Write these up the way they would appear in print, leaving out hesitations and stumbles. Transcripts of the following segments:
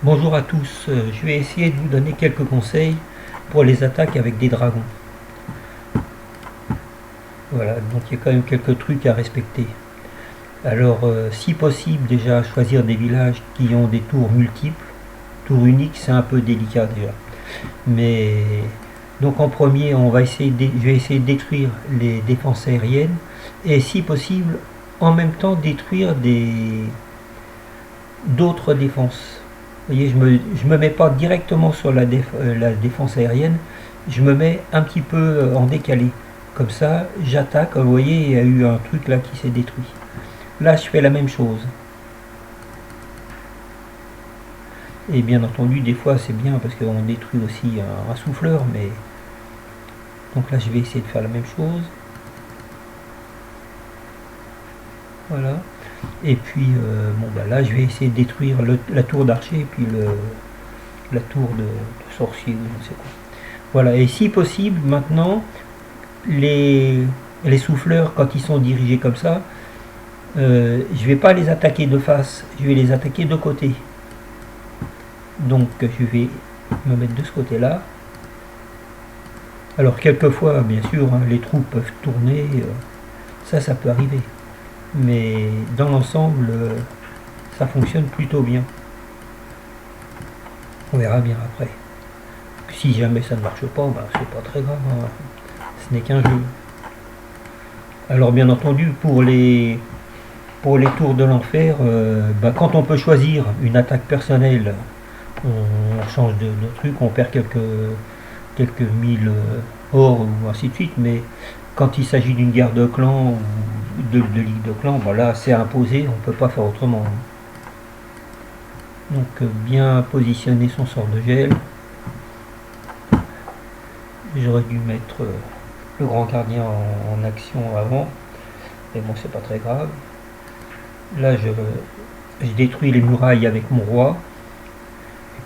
Bonjour à tous, je vais essayer de vous donner quelques conseils pour les attaques avec des dragons. Voilà, donc il y a quand même quelques trucs à respecter. Alors, si possible, déjà choisir des villages qui ont des tours multiples. Tour unique, c'est un peu délicat déjà. Mais donc en premier, je vais essayer de détruire les défenses aériennes et si possible, en même temps détruire d'autres défenses. Vous voyez, je me mets pas directement sur la défense aérienne, je me mets un petit peu en décalé. Comme ça, j'attaque. Vous voyez, il y a eu un truc là qui s'est détruit. Là, je fais la même chose. Et bien entendu, des fois, c'est bien parce qu'on détruit aussi un souffleur, mais donc là, je vais essayer de faire la même chose. Voilà. Et puis, bon, bah là, je vais essayer de détruire la tour d'archer et puis la tour de sorcier ou je ne sais quoi. Voilà. Et si possible, maintenant, les souffleurs, quand ils sont dirigés comme ça, je vais pas les attaquer de face, je vais les attaquer de côté. Donc je vais me mettre de ce côté là. Alors quelquefois bien sûr hein, les trous peuvent tourner, ça peut arriver. Mais dans l'ensemble ça fonctionne plutôt bien. On verra bien après. Si jamais ça ne marche pas, ben, c'est pas très grave, hein. Ce n'est qu'un jeu. Alors bien entendu pour les tours de l'enfer, quand on peut choisir une attaque personnelle, on change de truc, on perd quelques mille or ou ainsi de suite, mais quand il s'agit d'une guerre de clan ou de ligue de clan, là c'est imposé, on ne peut pas faire autrement. Donc bien positionner son sort de gel. J'aurais dû mettre le grand gardien en action avant, mais bon c'est pas très grave. Là je détruis les murailles avec mon roi.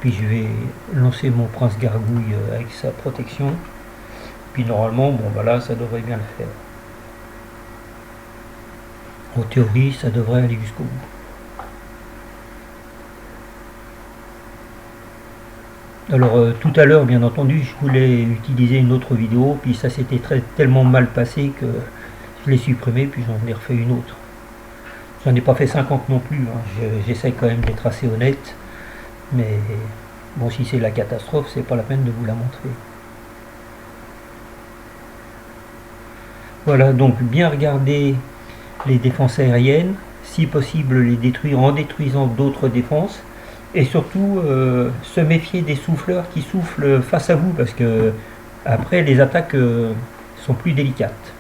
Puis je vais lancer mon prince gargouille avec sa protection. Puis normalement, bon là, ça devrait bien le faire. En théorie, ça devrait aller jusqu'au bout. Alors tout à l'heure, bien entendu, je voulais utiliser une autre vidéo, puis ça s'était tellement mal passé que je l'ai supprimé, puis j'en ai refait une autre. J'en ai pas fait 50 non plus, hein. J'essaie quand même d'être assez honnête. Mais bon, si c'est la catastrophe, c'est pas la peine de vous la montrer. Voilà, donc bien regarder les défenses aériennes, si possible les détruire en détruisant d'autres défenses, et surtout se méfier des souffleurs qui soufflent face à vous, parce que après les attaques sont plus délicates.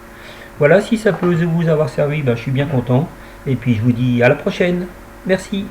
Voilà, si ça peut vous avoir servi, je suis bien content, et puis je vous dis à la prochaine. Merci.